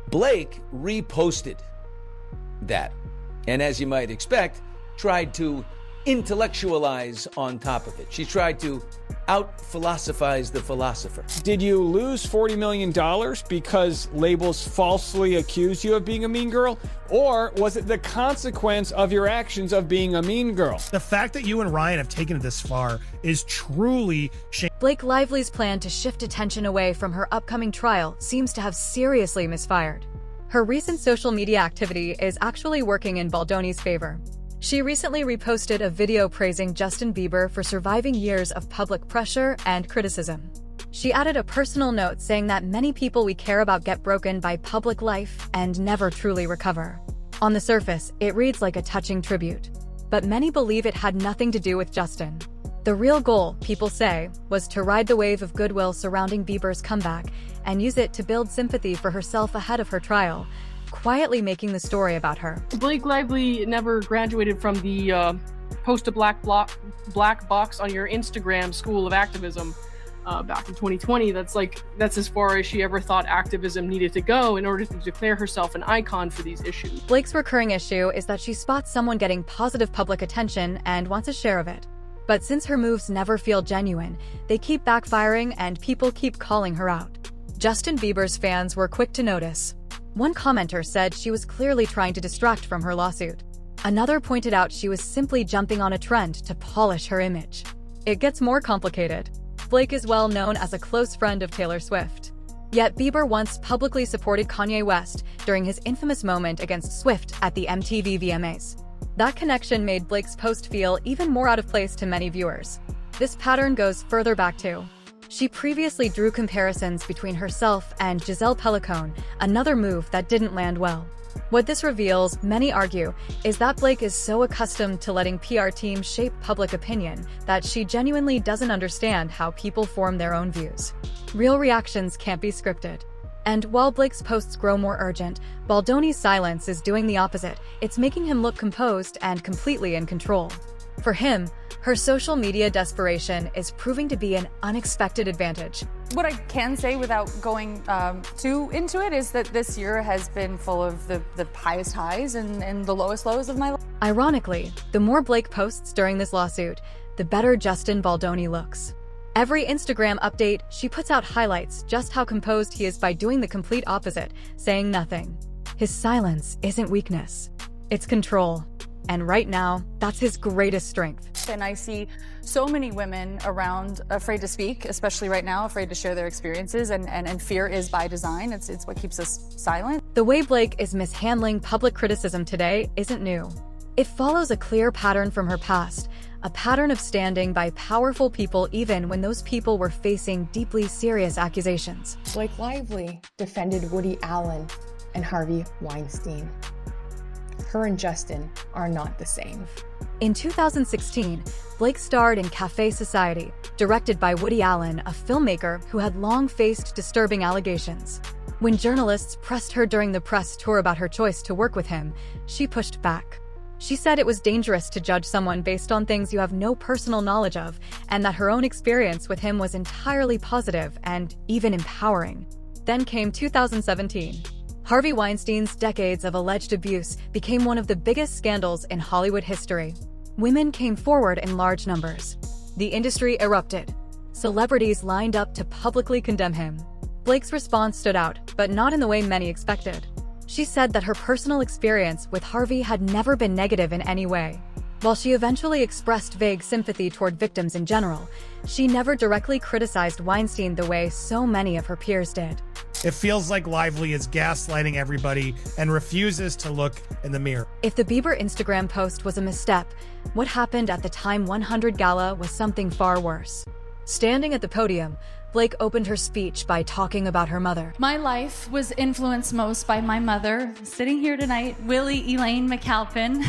Blake reposted that, and as you might expect, tried to intellectualize on top of it. She tried to out-philosophize the philosopher. Did you lose $40 million because labels falsely accused you of being a mean girl? Or was it the consequence of your actions of being a mean girl? The fact that you and Ryan have taken it this far is truly shameful. Blake Lively's plan to shift attention away from her upcoming trial seems to have seriously misfired. Her recent social media activity is actually working in Baldoni's favor. She recently reposted a video praising Justin Bieber for surviving years of public pressure and criticism. She added a personal note saying that many people we care about get broken by public life and never truly recover. On the surface, it reads like a touching tribute, but many believe it had nothing to do with Justin. The real goal, people say, was to ride the wave of goodwill surrounding Bieber's comeback and use it to build sympathy for herself ahead of her trial, quietly making the story about her. Blake Lively never graduated from the post a black box on your Instagram school of activism back in 2020. That's as far as she ever thought activism needed to go in order to declare herself an icon for these issues. Blake's recurring issue is that she spots someone getting positive public attention and wants a share of it. But since her moves never feel genuine, they keep backfiring and people keep calling her out. Justin Bieber's fans were quick to notice. One commenter said she was clearly trying to distract from her lawsuit. Another pointed out she was simply jumping on a trend to polish her image. It gets more complicated. Blake is well known as a close friend of Taylor Swift. Yet Bieber once publicly supported Kanye West during his infamous moment against Swift at the MTV VMAs. That connection made Blake's post feel even more out of place to many viewers. This pattern goes further back too. She previously drew comparisons between herself and Giselle Pelicone, another move that didn't land well. What this reveals, many argue, is that Blake is so accustomed to letting PR teams shape public opinion that she genuinely doesn't understand how people form their own views. Real reactions can't be scripted. And while Blake's posts grow more urgent, Baldoni's silence is doing the opposite. It's making him look composed and completely in control. For him, her social media desperation is proving to be an unexpected advantage. What I can say without going too into it is that this year has been full of the highest highs and the lowest lows of my life. Ironically, the more Blake posts during this lawsuit, the better Justin Baldoni looks. Every Instagram update, she puts out highlights just how composed he is by doing the complete opposite, saying nothing. His silence isn't weakness, it's control. And right now, that's his greatest strength. And I see so many women around afraid to speak, especially right now, afraid to share their experiences, and fear is by design. It's what keeps us silent. The way Blake is mishandling public criticism today isn't new. It follows a clear pattern from her past, a pattern of standing by powerful people even when those people were facing deeply serious accusations. Blake Lively defended Woody Allen and Harvey Weinstein. Her and Justin are not the same. In 2016, Blake starred in Café Society, directed by Woody Allen, a filmmaker who had long faced disturbing allegations. When journalists pressed her during the press tour about her choice to work with him, she pushed back. She said it was dangerous to judge someone based on things you have no personal knowledge of, and that her own experience with him was entirely positive and even empowering. Then came 2017. Harvey Weinstein's decades of alleged abuse became one of the biggest scandals in Hollywood history. Women came forward in large numbers. The industry erupted. Celebrities lined up to publicly condemn him. Blake's response stood out, but not in the way many expected. She said that her personal experience with Harvey had never been negative in any way. While she eventually expressed vague sympathy toward victims in general, she never directly criticized Weinstein the way so many of her peers did. It feels like Lively is gaslighting everybody and refuses to look in the mirror. If the Bieber Instagram post was a misstep, what happened at the Time 100 gala was something far worse. Standing at the podium, Blake opened her speech by talking about her mother. My life was influenced most by my mother. Sitting here tonight, Willie Elaine McAlpin.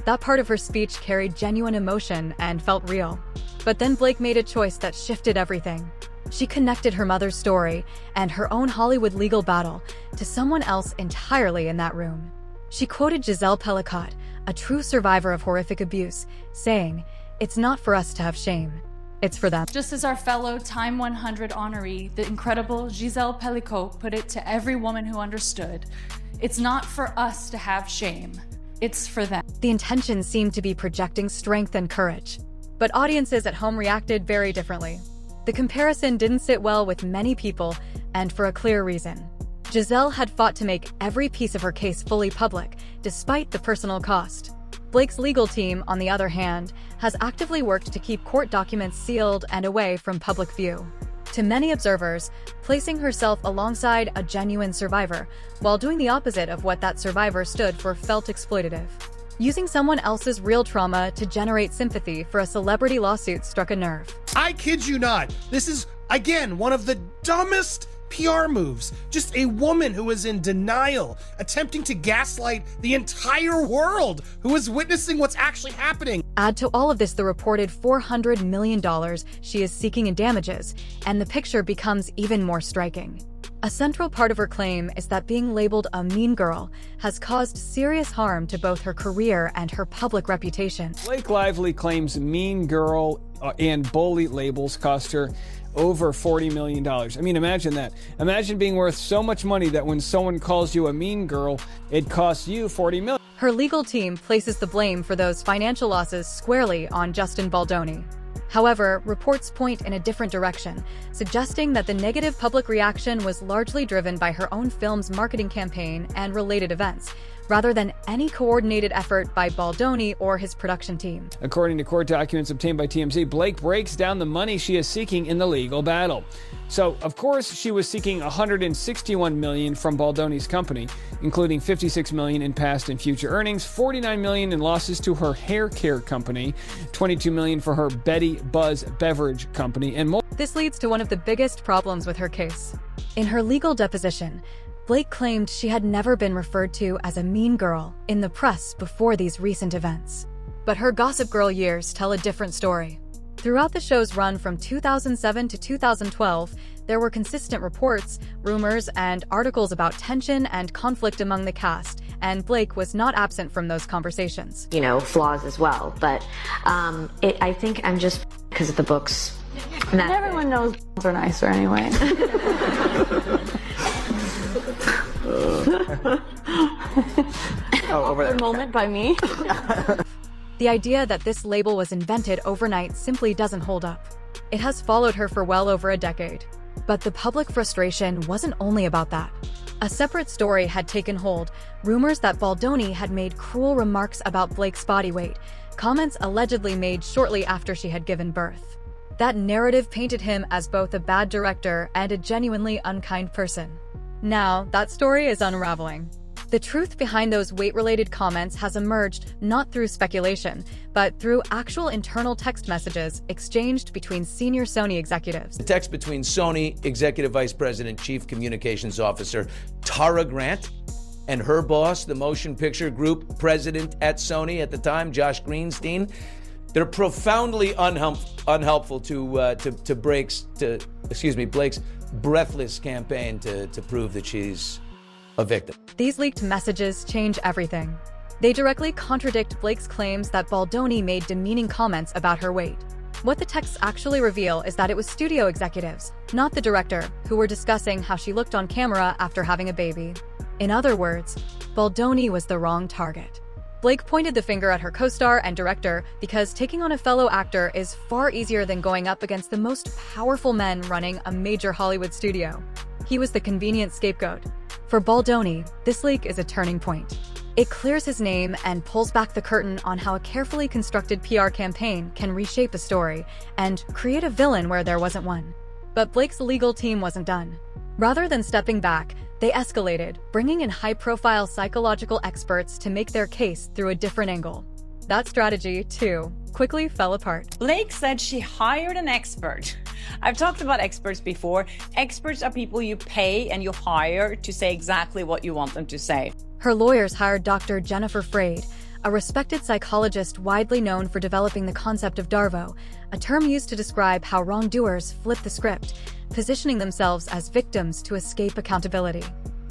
That part of her speech carried genuine emotion and felt real. But then Blake made a choice that shifted everything. She connected her mother's story and her own Hollywood legal battle to someone else entirely in that room. She quoted Giselle Pelicone, a true survivor of horrific abuse, saying, "It's not for us to have shame. It's for them. Just as our fellow Time 100 honoree, the incredible Giselle Pellicot, put it to every woman who understood, it's not for us to have shame, it's for them. The intention seemed to be projecting strength and courage, but audiences at home reacted very differently. The comparison didn't sit well with many people, and for a clear reason. Giselle had fought to make every piece of her case fully public, despite the personal cost. Blake's legal team, on the other hand, has actively worked to keep court documents sealed and away from public view. To many observers, placing herself alongside a genuine survivor, while doing the opposite of what that survivor stood for, felt exploitative. Using someone else's real trauma to generate sympathy for a celebrity lawsuit struck a nerve. I kid you not. This is, again, one of the dumbest PR moves. Just a woman who is in denial, attempting to gaslight the entire world who is witnessing what's actually happening. Add to all of this the reported $400 million she is seeking in damages, and the picture becomes even more striking. A central part of her claim is that being labeled a mean girl has caused serious harm to both her career and her public reputation. Blake Lively claims mean girl and bully labels cost her over $40 million. I mean, imagine that. Imagine being worth so much money that when someone calls you a mean girl, it costs you $40 million. Her legal team places the blame for those financial losses squarely on Justin Baldoni. However, reports point in a different direction, suggesting that the negative public reaction was largely driven by her own film's marketing campaign and related events, rather than any coordinated effort by Baldoni or his production team. According to court documents obtained by TMZ, Blake breaks down the money she is seeking in the legal battle. So, of course, she was seeking $161 million from Baldoni's company, including $56 million in past and future earnings, $49 million in losses to her hair care company, $22 million for her Betty Buzz beverage company, and more. This leads to one of the biggest problems with her case. In her legal deposition, Blake claimed she had never been referred to as a mean girl in the press before these recent events. But her Gossip Girl years tell a different story. Throughout the show's run from 2007 to 2012, there were consistent reports, rumors, and articles about tension and conflict among the cast, and Blake was not absent from those conversations. You know, flaws as well, but I think I'm just because of the books. And everyone knows are nicer anyway. Over there. Moment by me. The idea that this label was invented overnight simply doesn't hold up. It has followed her for well over a decade. But the public frustration wasn't only about that. A separate story had taken hold, rumors that Baldoni had made cruel remarks about Blake's body weight, comments allegedly made shortly after she had given birth. That narrative painted him as both a bad director and a genuinely unkind person. Now, that story is unraveling. The truth behind those weight-related comments has emerged not through speculation, but through actual internal text messages exchanged between senior Sony executives. The text between Sony Executive Vice President, Chief Communications Officer Tara Grant, and her boss, the motion picture group president at Sony at the time, Josh Greenstein. They're profoundly unhelpful to Blake's breathless campaign to prove that she's a victim. These leaked messages change everything. They directly contradict Blake's claims that Baldoni made demeaning comments about her weight. What the texts actually reveal is that it was studio executives, not the director, who were discussing how she looked on camera after having a baby. In other words, Baldoni was the wrong target. Blake pointed the finger at her co-star and director because taking on a fellow actor is far easier than going up against the most powerful men running a major Hollywood studio. He was the convenient scapegoat. For Baldoni, this leak is a turning point. It clears his name and pulls back the curtain on how a carefully constructed PR campaign can reshape a story and create a villain where there wasn't one. But Blake's legal team wasn't done. Rather than stepping back, they escalated, bringing in high-profile psychological experts to make their case through a different angle. That strategy, too, quickly fell apart. Blake said she hired an expert. I've talked about experts before. Experts are people you pay and you hire to say exactly what you want them to say. Her lawyers hired Dr. Jennifer Freyd, a respected psychologist widely known for developing the concept of DARVO, a term used to describe how wrongdoers flip the script, positioning themselves as victims to escape accountability.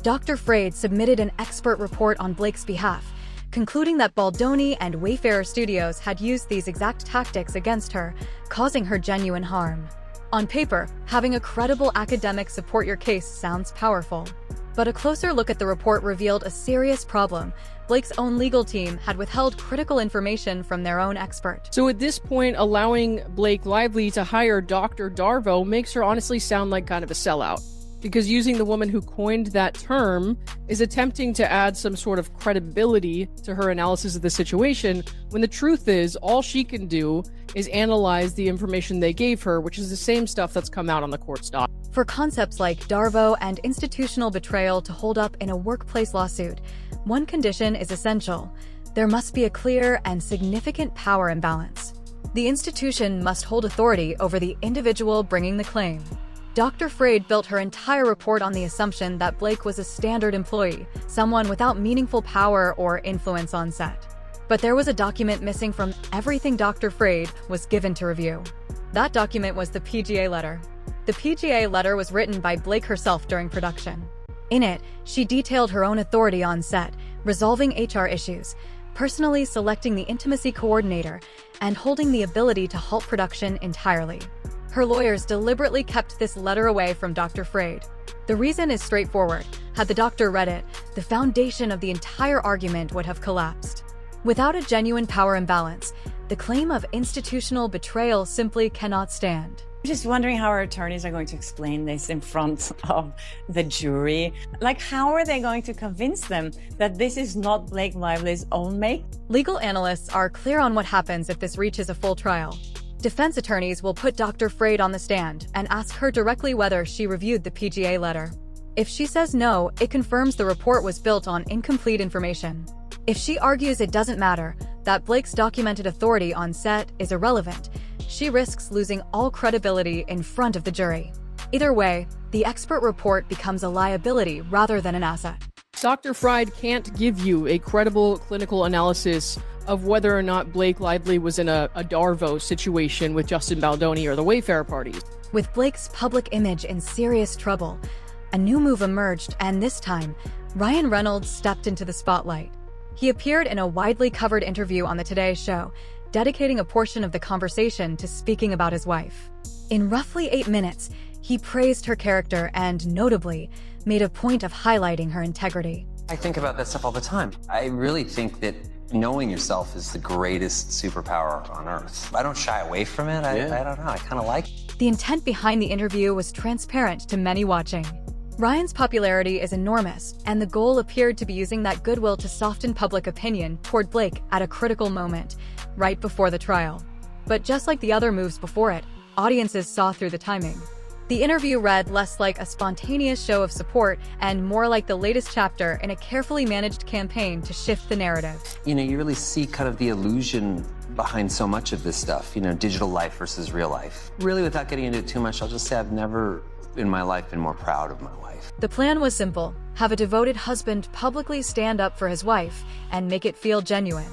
Dr. Freyd submitted an expert report on Blake's behalf, concluding that Baldoni and Wayfarer Studios had used these exact tactics against her, causing her genuine harm. On paper, having a credible academic support your case sounds powerful. But a closer look at the report revealed a serious problem. Blake's own legal team had withheld critical information from their own expert. So at this point, allowing Blake Lively to hire Dr. Darvo makes her honestly sound like kind of a sellout. Because using the woman who coined that term is attempting to add some sort of credibility to her analysis of the situation, when the truth is, all she can do is analyze the information they gave her, which is the same stuff that's come out on the court's docket. For concepts like Darvo and institutional betrayal to hold up in a workplace lawsuit, one condition is essential. There must be a clear and significant power imbalance. The institution must hold authority over the individual bringing the claim. Dr. Freyd built her entire report on the assumption that Blake was a standard employee, someone without meaningful power or influence on set. But there was a document missing from everything Dr. Freyd was given to review. That document was the PGA letter. The PGA letter was written by Blake herself during production. In it, she detailed her own authority on set, resolving HR issues, personally selecting the intimacy coordinator, and holding the ability to halt production entirely. Her lawyers deliberately kept this letter away from Dr. Freyd. The reason is straightforward. Had the doctor read it, the foundation of the entire argument would have collapsed. Without a genuine power imbalance, the claim of institutional betrayal simply cannot stand. I'm just wondering how our attorneys are going to explain this in front of the jury. Like, how are they going to convince them that this is not Blake Lively's own make? Legal analysts are clear on what happens if this reaches a full trial. Defense attorneys will put Dr. Freyd on the stand and ask her directly whether she reviewed the PGA letter. If she says no, it confirms the report was built on incomplete information. If she argues it doesn't matter, that Blake's documented authority on set is irrelevant, she risks losing all credibility in front of the jury. Either way, the expert report becomes a liability rather than an asset. Dr. Freyd can't give you a credible clinical analysis of whether or not Blake Lively was in a Darvo situation with Justin Baldoni or the Wayfarer parties. With Blake's public image in serious trouble, a new move emerged, and this time, Ryan Reynolds stepped into the spotlight. He appeared in a widely covered interview on the Today Show, dedicating a portion of the conversation to speaking about his wife. In roughly 8 minutes, he praised her character and, notably, made a point of highlighting her integrity. I think about that stuff all the time. I really think that knowing yourself is the greatest superpower on earth. I don't shy away from it. I don't know. I kind of like it. The intent behind the interview was transparent to many watching. Ryan's popularity is enormous, and the goal appeared to be using that goodwill to soften public opinion toward Blake at a critical moment, right before the trial. But just like the other moves before it, audiences saw through the timing. The interview read less like a spontaneous show of support and more like the latest chapter in a carefully managed campaign to shift the narrative. You know, you really see kind of the illusion behind so much of this stuff, you know, digital life versus real life. Really, without getting into it too much, I'll just say I've never in my life been more proud of my wife. The plan was simple: have a devoted husband publicly stand up for his wife and make it feel genuine.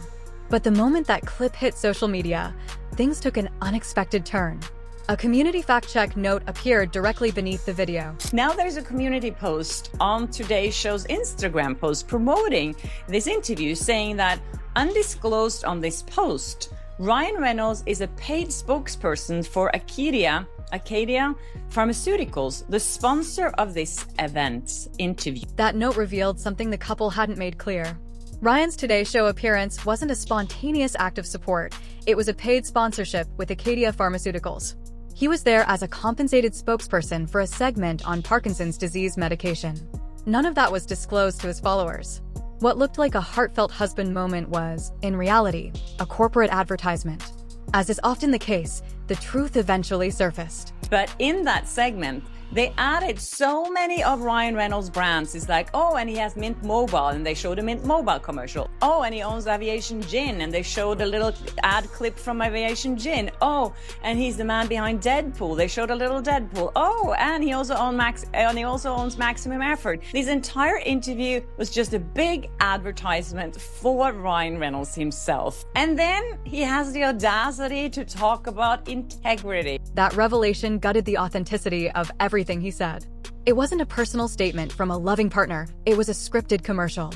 But the moment that clip hit social media, things took an unexpected turn. A community fact-check note appeared directly beneath the video. Now there's a community post on Today's Show's Instagram post promoting this interview, saying that undisclosed on this post, Ryan Reynolds is a paid spokesperson for Acadia Pharmaceuticals, the sponsor of this event's interview. That note revealed something the couple hadn't made clear. Ryan's Today Show appearance wasn't a spontaneous act of support. It was a paid sponsorship with Acadia Pharmaceuticals. He was there as a compensated spokesperson for a segment on Parkinson's disease medication. None of that was disclosed to his followers. What looked like a heartfelt husband moment was, in reality, a corporate advertisement. As is often the case, the truth eventually surfaced. But in that segment, they added so many of Ryan Reynolds' brands. It's like, oh, and he has Mint Mobile, and they showed a Mint Mobile commercial. Oh, and he owns Aviation Gin, and they showed a little ad clip from Aviation Gin. Oh, and he's the man behind Deadpool. They showed a little Deadpool. Oh, and he also owns Maximum Effort. This entire interview was just a big advertisement for Ryan Reynolds himself. And then he has the audacity to talk about integrity. That revelation gutted the authenticity of everything he said. It wasn't a personal statement from a loving partner, it was a scripted commercial.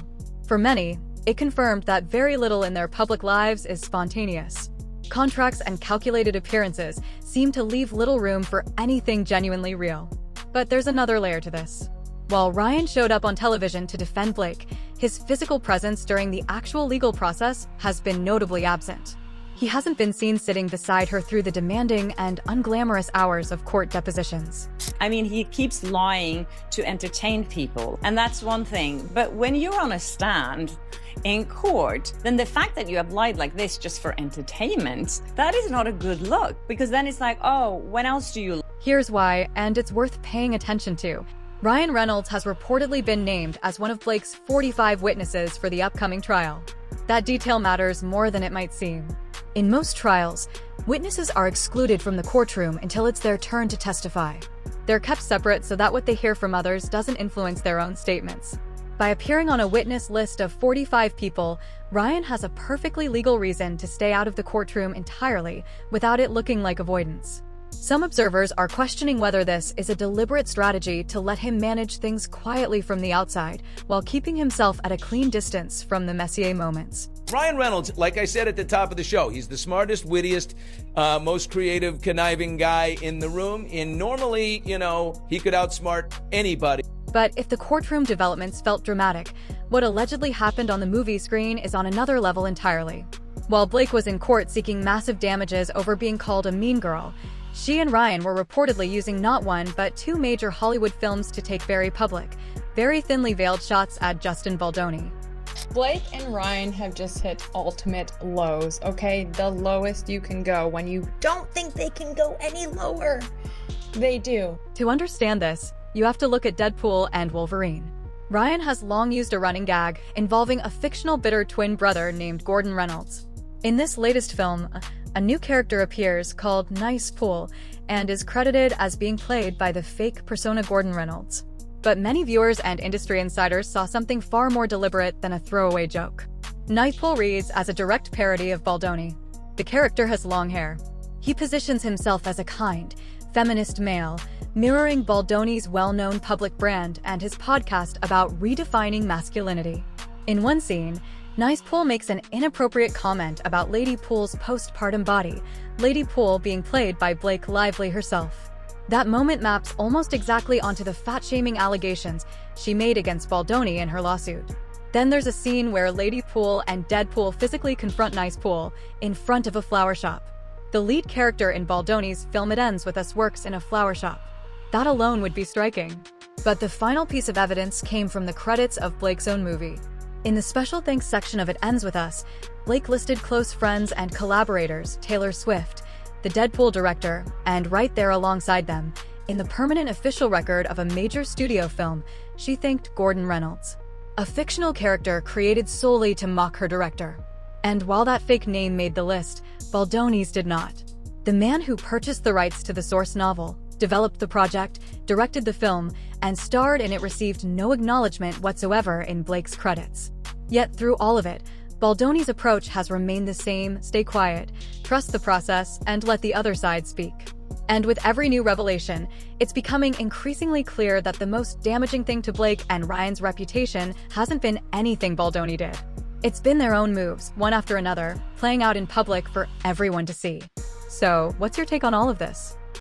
For many, It confirmed that very little in their public lives is spontaneous. Contracts and calculated appearances seem to leave little room for anything genuinely real. But there's another layer to this. While Ryan showed up on television to defend Blake, his physical presence during the actual legal process has been notably absent. He hasn't been seen sitting beside her through the demanding and unglamorous hours of court depositions. I mean, he keeps lying to entertain people, and that's one thing. But when you're on a stand in court, then the fact that you have lied like this just for entertainment, that is not a good look, because then it's like, oh, when else do you lie? Here's why, and it's worth paying attention to. Ryan Reynolds has reportedly been named as one of Blake's 45 witnesses for the upcoming trial. That detail matters more than it might seem. In most trials, witnesses are excluded from the courtroom until it's their turn to testify. They're kept separate so that what they hear from others doesn't influence their own statements. By appearing on a witness list of 45 people, Ryan has a perfectly legal reason to stay out of the courtroom entirely without it looking like avoidance. Some observers are questioning whether this is a deliberate strategy to let him manage things quietly from the outside while keeping himself at a clean distance from the Messier moments. Ryan Reynolds, like I said at the top of the show, he's the smartest, wittiest, most creative, conniving guy in the room. And normally, he could outsmart anybody. But if the courtroom developments felt dramatic, what allegedly happened on the movie screen is on another level entirely. While Blake was in court seeking massive damages over being called a mean girl, she and Ryan were reportedly using not one but two major Hollywood films to take very public, very thinly veiled shots at Justin Baldoni. Blake and Ryan have just hit ultimate lows, okay? The lowest you can go when you don't think they can go any lower. They do. To understand this, you have to look at Deadpool and Wolverine. Ryan has long used a running gag involving a fictional bitter twin brother named Gordon Reynolds. In this latest film, a new character appears called Nice Pool and is credited as being played by the fake persona Gordon Reynolds. But many viewers and industry insiders saw something far more deliberate than a throwaway joke. Nice Pool reads as a direct parody of Baldoni. The character has long hair. He positions himself as a kind, feminist male, mirroring Baldoni's well-known public brand and his podcast about redefining masculinity. In one scene, Nice Pool makes an inappropriate comment about Lady Pool's postpartum body, Lady Pool being played by Blake Lively herself. That moment maps almost exactly onto the fat-shaming allegations she made against Baldoni in her lawsuit. Then there's a scene where Lady Pool and Deadpool physically confront Nice Pool in front of a flower shop. The lead character in Baldoni's Film It Ends With Us works in a flower shop. That alone would be striking. But the final piece of evidence came from the credits of Blake's own movie. In the special thanks section of It Ends With Us, Blake listed close friends and collaborators Taylor Swift, the Deadpool director, and right there alongside them, in the permanent official record of a major studio film, she thanked Gordon Reynolds, a fictional character created solely to mock her director. And while that fake name made the list, Baldoni's did not. The man who purchased the rights to the source novel, developed the project, directed the film, and starred in it received no acknowledgement whatsoever in Blake's credits. Yet through all of it, Baldoni's approach has remained the same: stay quiet, trust the process, and let the other side speak. And with every new revelation, it's becoming increasingly clear that the most damaging thing to Blake and Ryan's reputation hasn't been anything Baldoni did. It's been their own moves, one after another, playing out in public for everyone to see. So, what's your take on all of this?